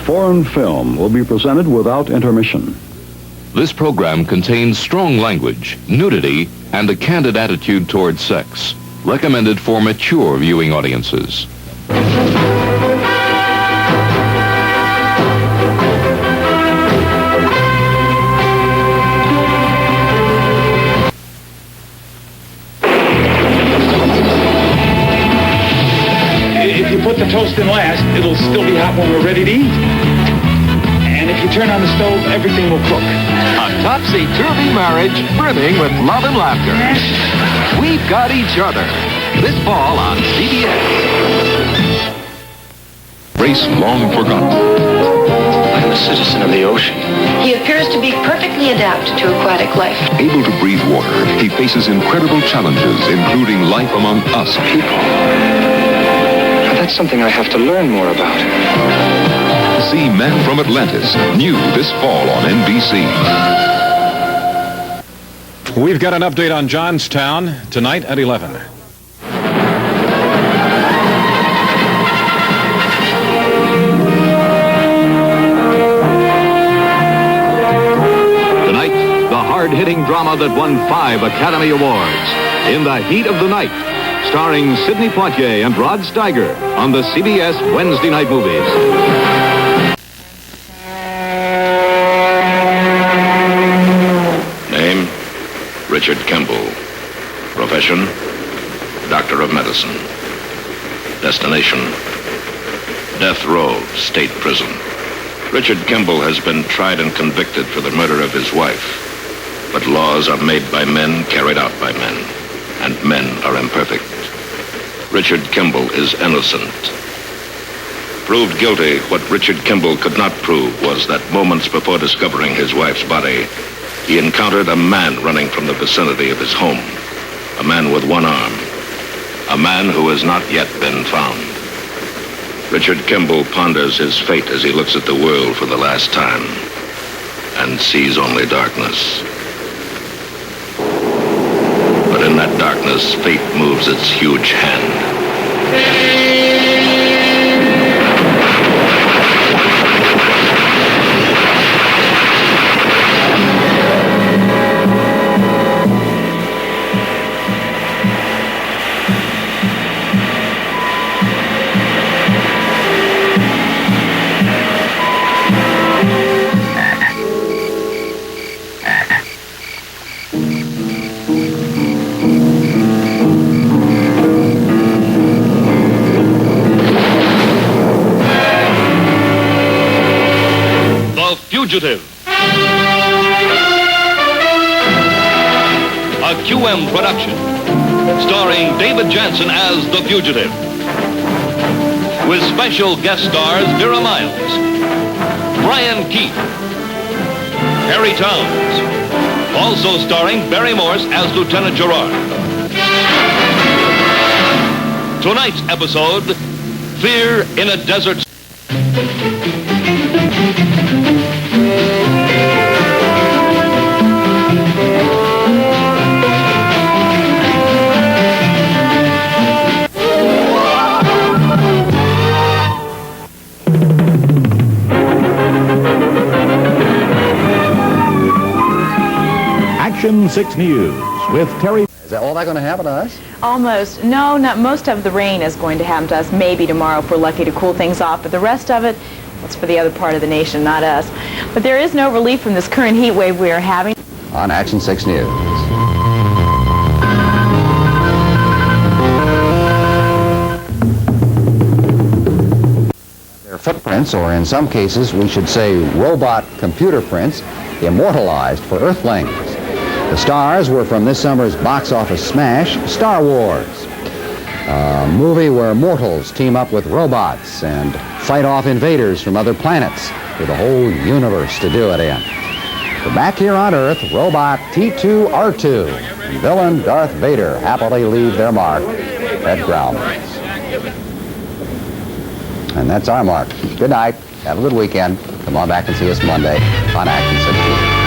foreign film will be presented without intermission. This program contains strong language, nudity, and a candid attitude toward sex. Recommended for mature viewing audiences. If you put the toast in last, it'll still be hot when we're ready to eat. And if you turn on the stove, everything will cook. A topsy-turvy marriage brimming with love and laughter. We've Got Each Other. This fall on CBS. Race long forgotten. I'm a citizen of the ocean. He appears to be perfectly adapted to aquatic life. Able to breathe water, he faces incredible challenges, including life among us people. That's something I have to learn more about. See Men from Atlantis, new this fall on NBC. We've got an update on Johnstown tonight at 11. Tonight, the hard-hitting drama that won 5 Academy Awards. In the Heat of the Night, starring Sidney Poitier and Rod Steiger on the CBS Wednesday night movies. Name, Richard Kimball. Profession, Doctor of Medicine. Destination, Death Row, State Prison. Richard Kimball has been tried and convicted for the murder of his wife. But laws are made by men, carried out by men. And men are imperfect. Richard Kimball is innocent. Proved guilty, what Richard Kimball could not prove was that moments before discovering his wife's body, he encountered a man running from the vicinity of his home. A man with one arm. A man who has not yet been found. Richard Kimball ponders his fate as he looks at the world for the last time and sees only darkness. But in that darkness, fate moves its huge hand. Fugitive. A QM production, starring David Jansen as the Fugitive, with special guest stars Vera Miles, Brian Keith, Harry Towns, also starring Barry Morse as Lieutenant Gerard. Tonight's episode, Fear in a Desert. Action 6 News with Terry. Is that all that going to happen to us? Almost. No, not most of the rain is going to happen to us. Maybe tomorrow if we're lucky to cool things off, but the rest of it, it's for the other part of the nation, not us. But there is no relief from this current heat wave we are having. On Action 6 News. Their footprints, or in some cases we should say robot computer prints, immortalized for Earthlings. The stars were from this summer's box office smash, Star Wars, a movie where mortals team up with robots and fight off invaders from other planets with a whole universe to do it in. But back here on Earth, robot T2R2 and villain Darth Vader happily leave their mark at ground. And that's our mark. Good night. Have a good weekend. Come on back and see us Monday on Action 6 News.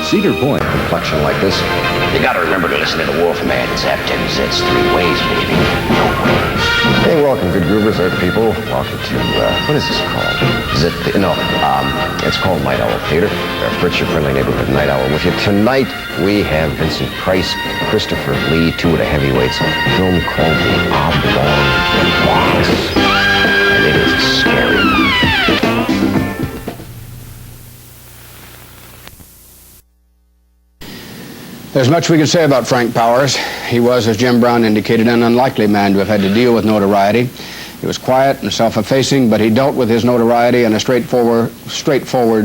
Cedar Point. Complexion like this. You gotta remember to listen to the Wolfman. Zap 10 cents 3 ways, baby. No way. Hey, welcome, good groovers, earth people. Welcome to, what is this called? It's called Night Owl Theater. Fritz, your friendly neighborhood Night Owl with you. Tonight, we have Vincent Price, Christopher Lee, two of the heavyweights. A film called The Oblong Box. And it is a scary one. There's much we can say about Frank Powers. He was, as Jim Brown indicated, an unlikely man to have had to deal with notoriety. He was quiet and self-effacing, but he dealt with his notoriety in a straightforward,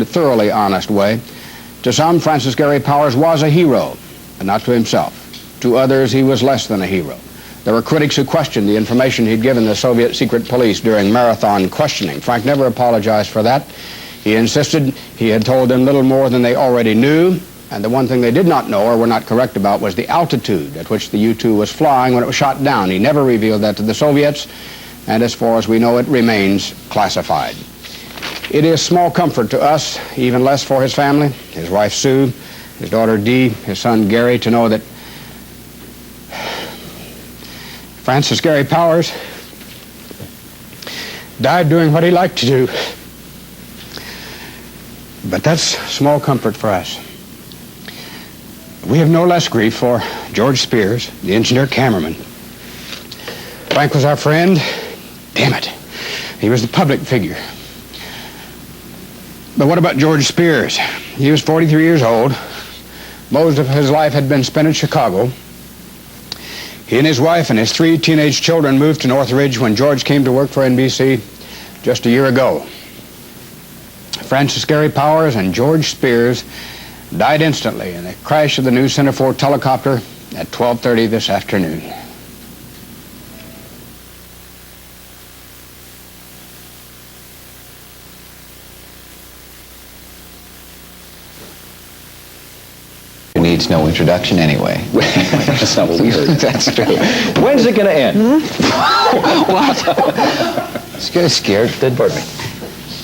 thoroughly honest way. To some, Francis Gary Powers was a hero, but not to himself. To others, he was less than a hero. There were critics who questioned the information he'd given the Soviet secret police during marathon questioning. Frank never apologized for that. He insisted he had told them little more than they already knew. And the one thing they did not know or were not correct about was the altitude at which the U-2 was flying when it was shot down. He never revealed that to the Soviets, and as far as we know, it remains classified. It is small comfort to us, even less for his family, his wife Sue, his daughter Dee, his son Gary, to know that Francis Gary Powers died doing what he liked to do. But that's small comfort for us. We have no less grief for George Spears, the engineer cameraman. Frank was our friend. Damn it. He was the public figure. But what about George Spears? He was 43 years old. Most of his life had been spent in Chicago. He and his wife and his 3 teenage children moved to Northridge when George came to work for NBC just a year ago. Francis Gary Powers and George Spears died instantly in a crash of the new Center 4 helicopter at 12:30 this afternoon. Needs no introduction anyway. That's not what we heard. That's true. When's it going to end? What? It's getting scared. Pardon me.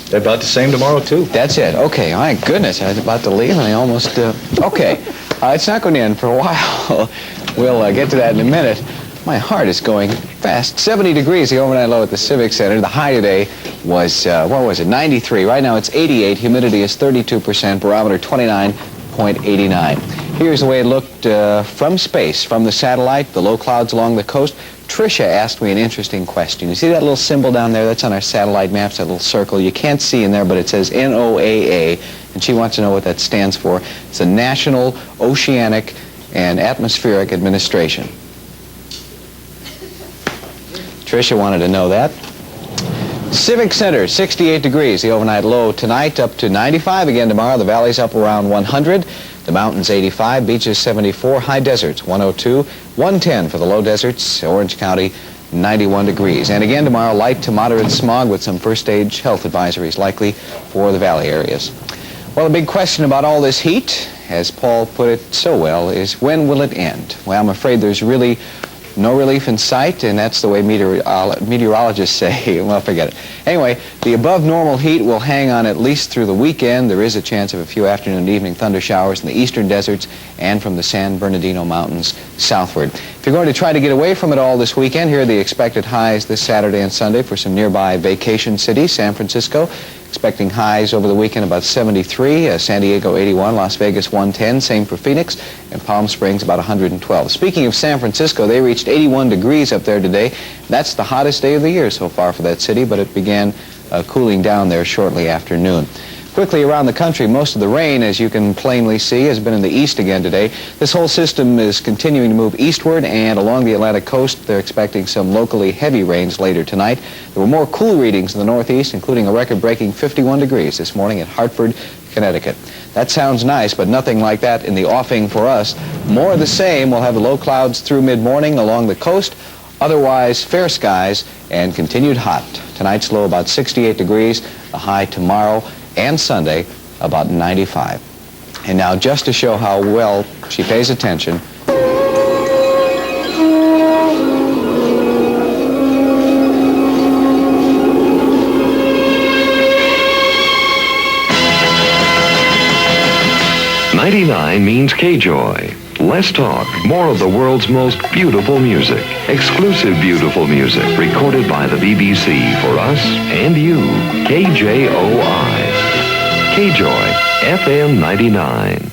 They're about the same tomorrow, too. That's it. Okay. My goodness. I was about to leave and I almost... Okay. It's not going to end for a while. We'll get to that in a minute. My heart is going fast. 70 degrees, the overnight low at the Civic Center. The high today was, what was it, 93. Right now it's 88. Humidity is 32%. Barometer 29.89. Here's the way it looked from space, from the satellite, the low clouds along the coast. Tricia asked me an interesting question. You see that little symbol down there? That's on our satellite maps, that little circle. You can't see in there, but it says NOAA, and she wants to know what that stands for. It's the National Oceanic and Atmospheric Administration. Tricia wanted to know that. Civic Center, 68 degrees, the overnight low tonight, up to 95 again tomorrow. The valley's up around 100. The mountains 85, beaches 74, high deserts 102, 110 for the low deserts, Orange County 91 degrees. And again tomorrow, light to moderate smog with some first stage health advisories likely for the valley areas. Well, the big question about all this heat, as Paul put it so well, is when will it end? Well, I'm afraid there's really no relief in sight, and that's the way meteorologists say. Well, forget it. Anyway, the above normal heat will hang on at least through the weekend. There is a chance of a few afternoon and evening thunder showers in the eastern deserts and from the San Bernardino Mountains southward. If you're going to try to get away from it all this weekend, here are the expected highs this Saturday and Sunday for some nearby vacation cities. San Francisco, expecting highs over the weekend about 73, San Diego 81, Las Vegas 110, same for Phoenix, and Palm Springs about 112. Speaking of San Francisco, they reached 81 degrees up there today. That's the hottest day of the year so far for that city, but it began cooling down there shortly after noon. Quickly around the country, most of the rain, as you can plainly see, has been in the east again today. This whole system is continuing to move eastward, and along the Atlantic coast, they're expecting some locally heavy rains later tonight. There were more cool readings in the northeast, including a record-breaking 51 degrees this morning at Hartford, Connecticut. That sounds nice, but nothing like that in the offing for us. More of the same. We'll have the low clouds through mid-morning along the coast. Otherwise, fair skies and continued hot. Tonight's low about 68 degrees, the high tomorrow and Sunday about 95. And now, just to show how well she pays attention, 99 means K-Joy. Less talk, more of the world's most beautiful music. Exclusive beautiful music recorded by the BBC for us and you. KJOI. K-Joy, FM 99.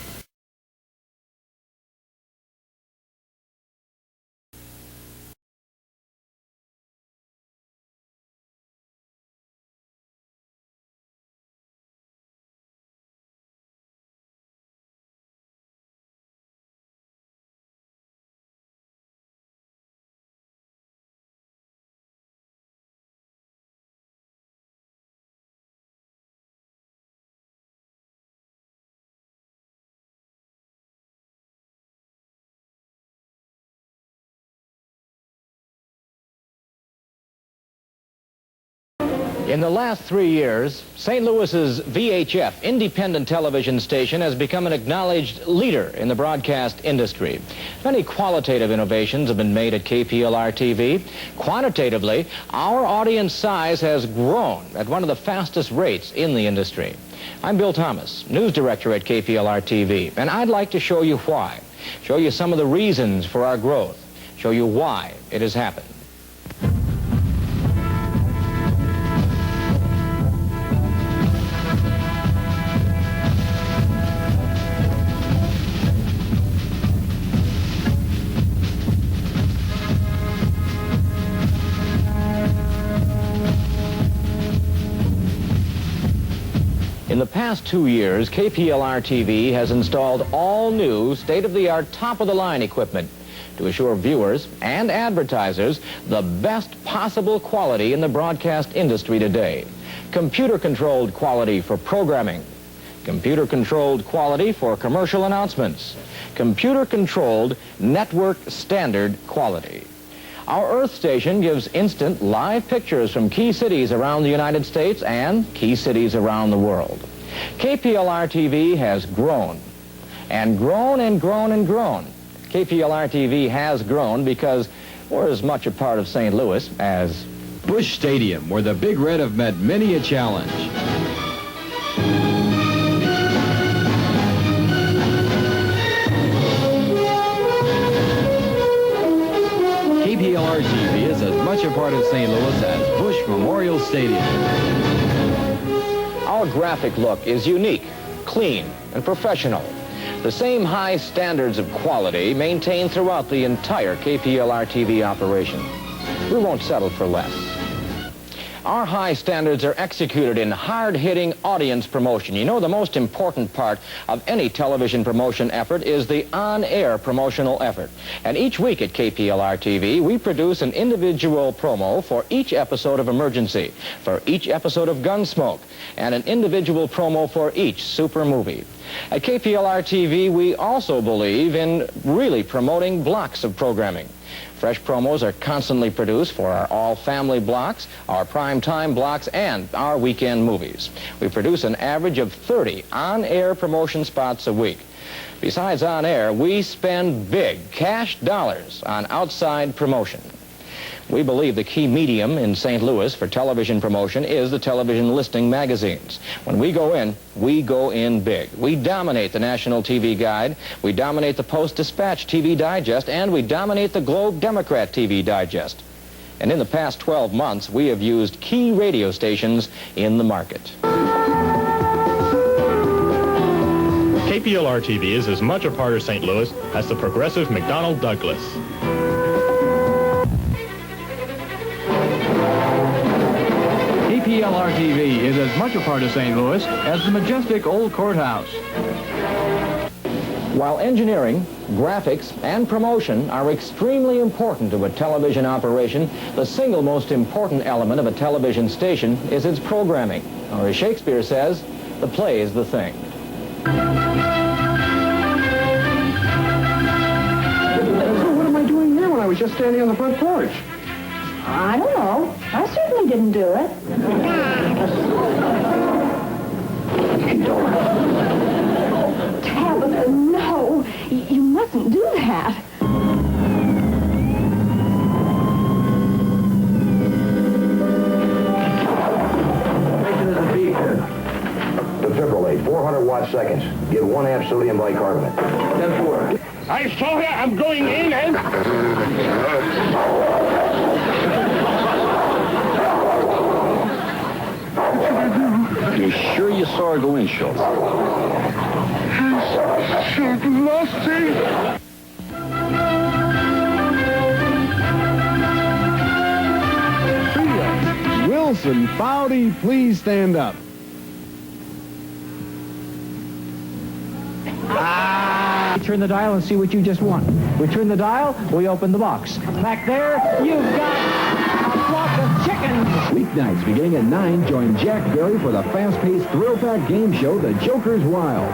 In the last 3 years, St. Louis's VHF independent television station has become an acknowledged leader in the broadcast industry. Many qualitative innovations have been made at KPLR-TV. Quantitatively, our audience size has grown at one of the fastest rates in the industry. I'm Bill Thomas, news director at KPLR-TV, and I'd like to show you why. Show you some of the reasons for our growth. Show you why it has happened. In the past 2 years, KPLR-TV has installed all new, state-of-the-art, top-of-the-line equipment to assure viewers and advertisers the best possible quality in the broadcast industry today. Computer-controlled quality for programming. Computer-controlled quality for commercial announcements. Computer-controlled network standard quality. Our Earth station gives instant live pictures from key cities around the United States and key cities around the world. KPLR-TV has grown and grown and grown and grown. KPLR-TV has grown because we're as much a part of St. Louis as Busch Stadium, where the Big Red have met many a challenge. KPLR-TV is as much a part of St. Louis as Busch Memorial Stadium. Our graphic look is unique, clean, and professional. The same high standards of quality maintained throughout the entire KPLR-TV operation. We won't settle for less. Our high standards are executed in hard-hitting audience promotion. You know, the most important part of any television promotion effort is the on-air promotional effort. And each week at KPLR-TV, we produce an individual promo for each episode of Emergency, for each episode of Gunsmoke, and an individual promo for each super movie. At KPLR-TV, we also believe in really promoting blocks of programming. Fresh promos are constantly produced for our all-family blocks, our prime-time blocks, and our weekend movies. We produce an average of 30 on-air promotion spots a week. Besides on-air, we spend big cash dollars on outside promotion. We believe the key medium in St. Louis for television promotion is the television listing magazines. When we go in big. We dominate the National TV Guide, we dominate the Post-Dispatch TV Digest, and we dominate the Globe Democrat TV Digest. And in the past 12 months, we have used key radio stations in the market. KPLR-TV is as much a part of St. Louis as the progressive McDonnell Douglas. KPLR-TV is as much a part of St. Louis as the majestic old courthouse. While engineering, graphics, and promotion are extremely important to a television operation, the single most important element of a television station is its programming. Or as Shakespeare says, the play is the thing. What am I doing here when I was just standing on the front porch? I don't know. I certainly didn't do it. Tabitha, no. You mustn't do that. Defibrillate, 400 watt seconds. Give 1 amp sodium bicarbonate. 10-4. I saw her. I'm going in and... You sure you saw her go in, Schultz? So lusty. Wilson, Foudy, please stand up. We turn the dial and see what you just won. We turn the dial, we open the box. Back there, you've got a flock of chickens. Weeknights beginning at 9, join Jack Berry for the fast-paced, thrill-packed game show, The Joker's Wild.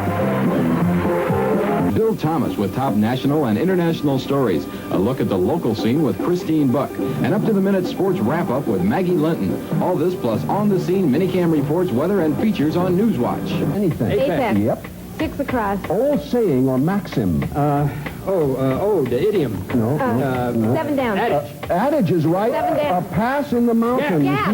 Bill Thomas with top national and international stories. A look at the local scene with Christine Buck. An up-to-the-minute sports wrap-up with Maggie Linton. All this plus on-the-scene minicam reports, weather, and features on Newswatch. Anything. Apex. Yep. 6 across. Old saying or maxim. The idiom. No. 7 down. Adage is right. 7 down. A pass in the mountains. Yeah.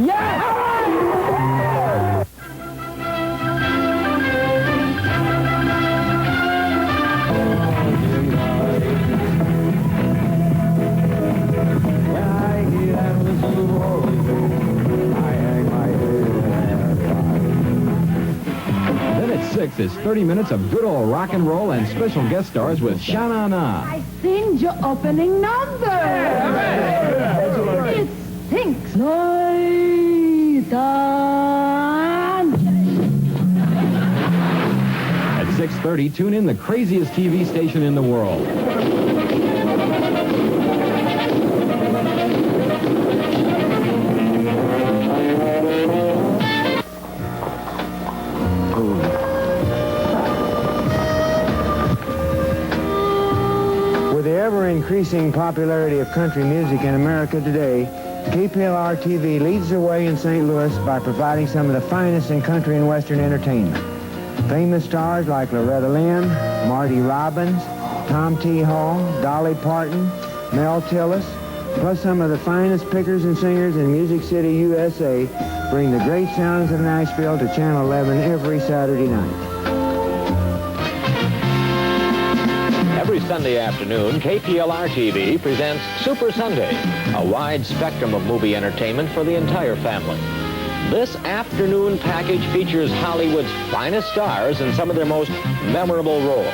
Then at 6 is 30 minutes of good old rock and roll and special guest stars with Sha-Na-Na. I seen your opening number. It stinks. Night on. At 6:30, tune in the craziest TV station in the world. With the ever-increasing popularity of country music in America today, KPLR-TV leads the way in St. Louis by providing some of the finest in country and western entertainment. Famous stars like Loretta Lynn, Marty Robbins, Tom T. Hall, Dolly Parton, Mel Tillis, plus some of the finest pickers and singers in Music City, USA, bring the great sounds of Nashville to Channel 11 every Saturday night. Every Sunday afternoon, KPLR-TV presents Super Sunday, a wide spectrum of movie entertainment for the entire family. This afternoon package features Hollywood's finest stars in some of their most memorable roles.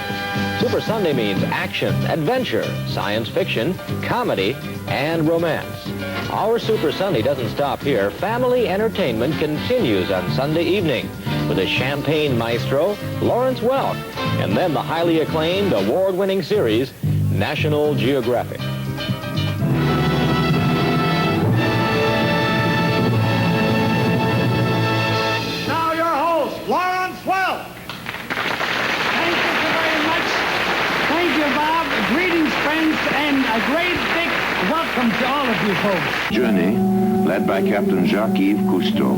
Super Sunday means action, adventure, science fiction, comedy, and romance. Our Super Sunday doesn't stop here. Family entertainment continues on Sunday evening with a champagne maestro, Lawrence Welk, and then the highly acclaimed, award-winning series, National Geographic. Now your host, Lawrence Welk. Thank you so very much. Thank you, Bob. Greetings, friends, and a great big welcome to all of you folks. Journey led by Captain Jacques-Yves Cousteau,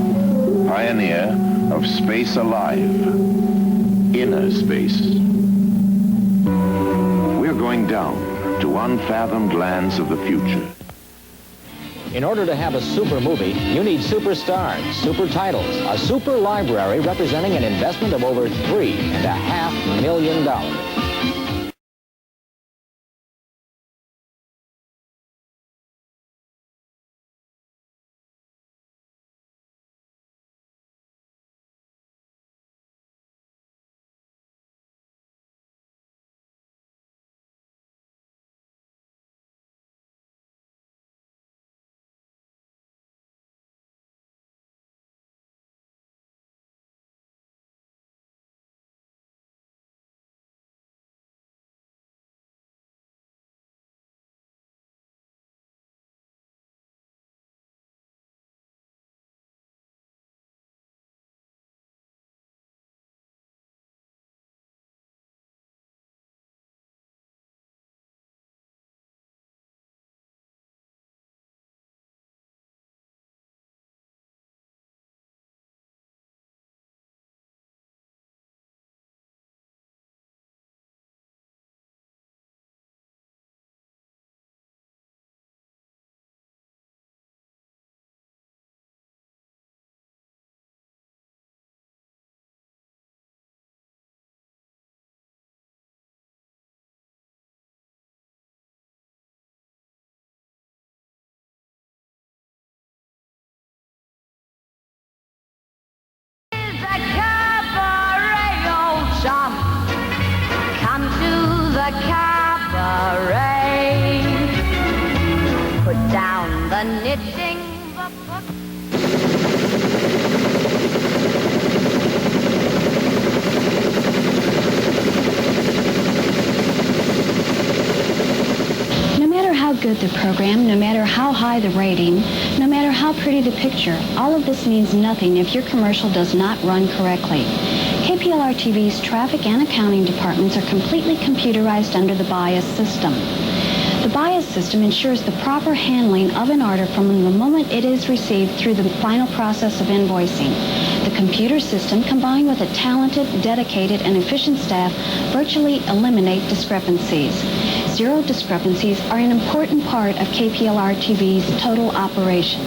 pioneer of Space Alive, inner space. We're going down to unfathomed lands of the future. In order to have a super movie, you need superstars, super titles, a super library representing an investment of over $3.5 million. the cabaret. Put down the knitting, the book. No matter how good the program, no matter how high the rating, no matter how pretty the picture, all of this means nothing if your commercial does not run correctly. KPLR-TV's traffic and accounting departments are completely computerized under the BIAS system. The BIAS system ensures the proper handling of an order from the moment it is received through the final process of invoicing. The computer system, combined with a talented, dedicated, and efficient staff, virtually eliminate discrepancies. Zero discrepancies are an important part of KPLR-TV's total operation.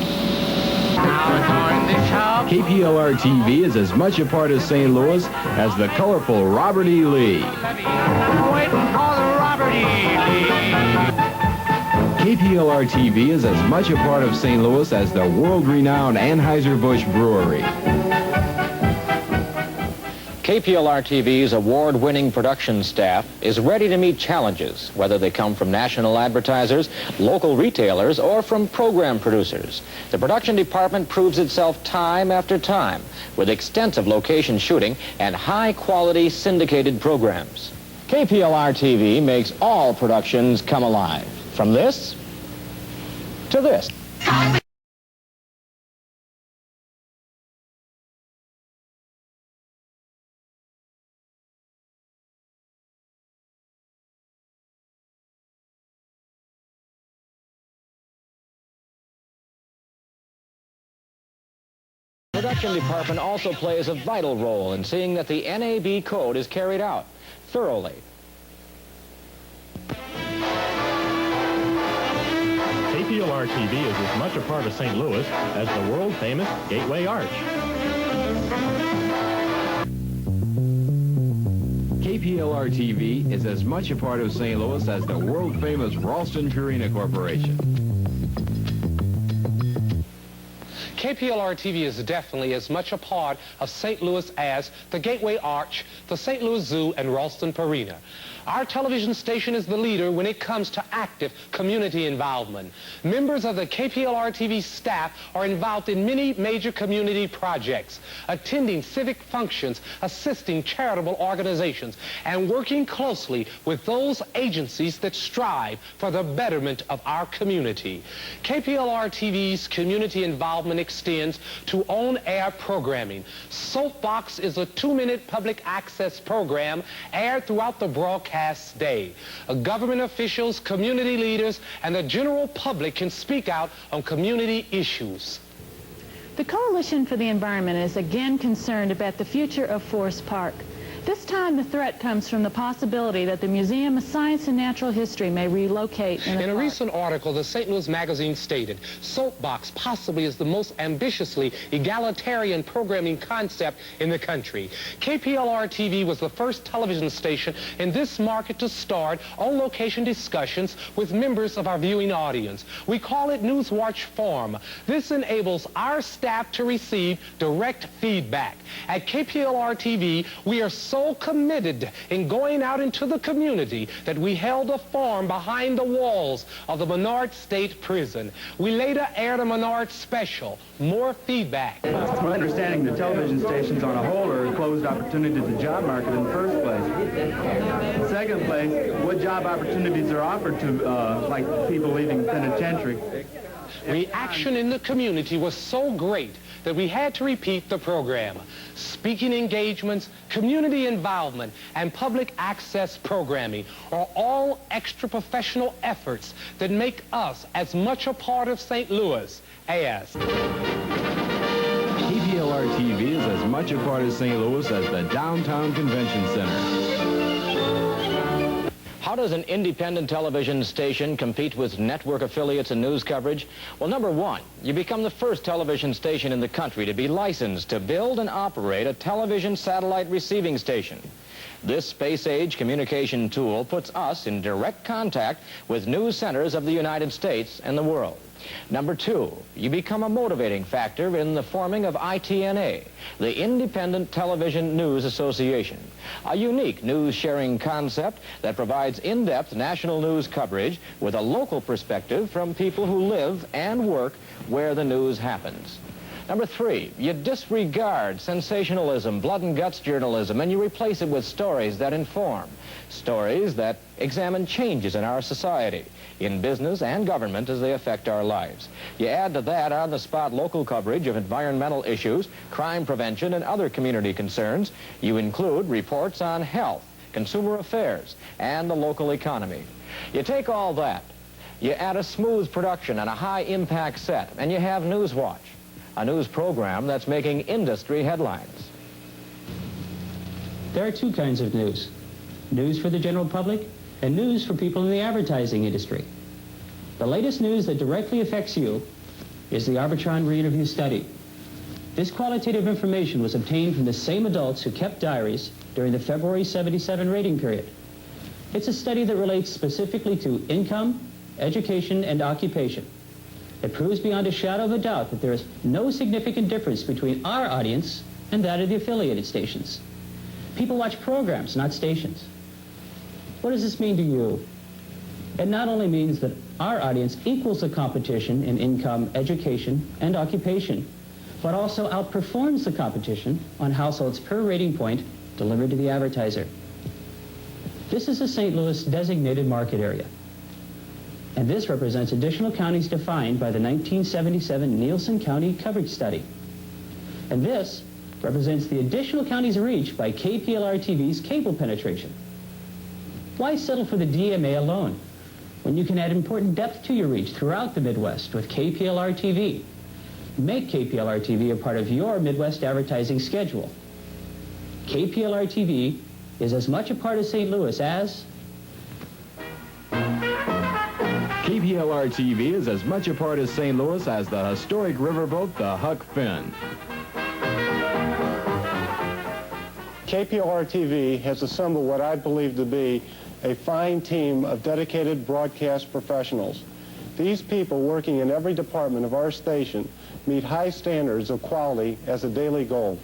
KPLR-TV is as much a part of St. Louis as the colorful Robert E. Lee. KPLR-TV is as much a part of St. Louis as the world-renowned Anheuser-Busch Brewery. KPLR-TV's award-winning production staff is ready to meet challenges, whether they come from national advertisers, local retailers, or from program producers. The production department proves itself time after time with extensive location shooting and high-quality syndicated programs. KPLR-TV makes all productions come alive, from this to this. The production department also plays a vital role in seeing that the NAB code is carried out thoroughly. KPLR-TV is as much a part of St. Louis as the world-famous Gateway Arch. KPLR-TV is as much a part of St. Louis as the world-famous Ralston Purina Corporation. KPLR-TV is definitely as much a part of St. Louis as the Gateway Arch, the St. Louis Zoo, and Ralston Purina. Our television station is the leader when it comes to active community involvement. Members of the KPLR-TV staff are involved in many major community projects, attending civic functions, assisting charitable organizations, and working closely with those agencies that strive for the betterment of our community. KPLR-TV's community involvement extends to on-air programming. Soapbox is a 2-minute public access program aired throughout the broadcast day. Government officials, community leaders, and the general public can speak out on community issues. The Coalition for the Environment is again concerned about the future of Forest Park. This time the threat comes from the possibility that the Museum of Science and Natural History may relocate in a recent article, the St. Louis Magazine stated, Soapbox possibly is the most ambitiously egalitarian programming concept in the country. KPLR-TV was the first television station in this market to start on-location discussions with members of our viewing audience. We call it Newswatch Forum. This enables our staff to receive direct feedback. At KPLR-TV, we are so committed in going out into the community that we held a forum behind the walls of the Menard State Prison. We later aired a Menard special, More Feedback. My understanding, the television stations on a whole are a closed opportunity to the job market in the first place. In second place, what job opportunities are offered to like people leaving penitentiary? Reaction in the community was so great that we had to repeat the program. Speaking engagements, community involvement, and public access programming are all extra professional efforts that make us as much a part of St. Louis as KPLR-TV is as much a part of St. Louis as the Downtown Convention Center. How does an independent television station compete with network affiliates and news coverage? Well, number one, you become the first television station in the country to be licensed to build and operate a television satellite receiving station. This space-age communication tool puts us in direct contact with news centers of the United States and the world. Number 2, you become a motivating factor in the forming of ITNA, the Independent Television News Association, a unique news-sharing concept that provides in-depth national news coverage with a local perspective from people who live and work where the news happens. Number 3, you disregard sensationalism, blood and guts journalism, and you replace it with stories that inform, stories that examine changes in our society, in business and government as they affect our lives. You add to that on-the-spot local coverage of environmental issues, crime prevention, and other community concerns. You include reports on health, consumer affairs, and the local economy. You take all that, you add a smooth production and a high-impact set, and you have Newswatch, a news program that's making industry headlines. There are two kinds of news. News for the general public and news for people in the advertising industry. The latest news that directly affects you is the Arbitron re-interview study. This qualitative information was obtained from the same adults who kept diaries during the February '77 rating period. It's a study that relates specifically to income, education, and occupation. It proves beyond a shadow of a doubt that there is no significant difference between our audience and that of the affiliated stations. People watch programs, not stations. What does this mean to you? It not only means that our audience equals the competition in income, education, and occupation, but also outperforms the competition on households per rating point delivered to the advertiser. This is a St. Louis designated market area, and this represents additional counties defined by the 1977 Nielsen County Coverage Study. And this represents the additional counties reached by KPLR-TV's cable penetration. Why settle for the DMA alone when you can add important depth to your reach throughout the Midwest with KPLR-TV? Make KPLR-TV a part of your Midwest advertising schedule. KPLR-TV is as much a part of St. Louis as... KPLR-TV is as much a part of St. Louis as the historic riverboat, the Huck Finn. KPLR-TV has assembled what I believe to be a fine team of dedicated broadcast professionals. These people working in every department of our station meet high standards of quality as a daily goal.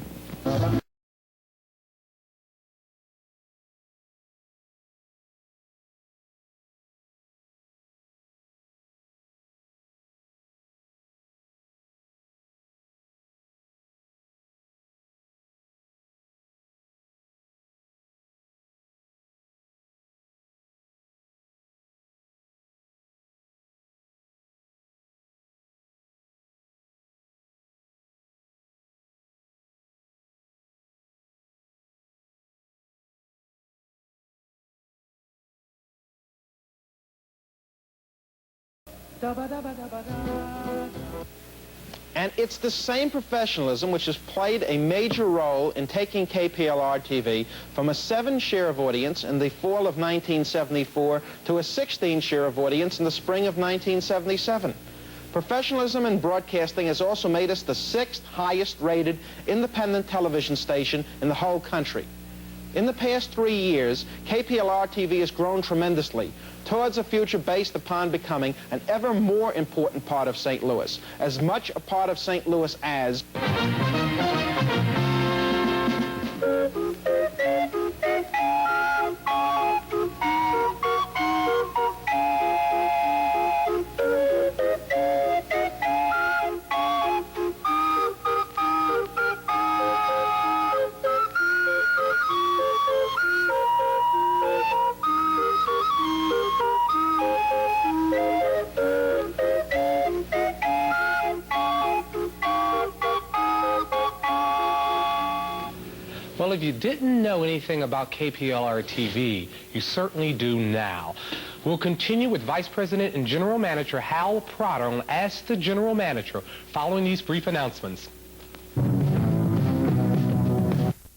And it's the same professionalism which has played a major role in taking KPLR-TV from a 7% share of audience in the fall of 1974 to a 16% share of audience in the spring of 1977. Professionalism in broadcasting has also made us the 6th highest rated independent television station in the whole country. In the past 3 years, KPLR-TV has grown tremendously towards a future based upon becoming an ever more important part of St. Louis, as much a part of St. Louis as... Well, if you didn't know anything about KPLR-TV, you certainly do now. We'll continue with Vice President and General Manager Hal Prater on Ask the General Manager following these brief announcements.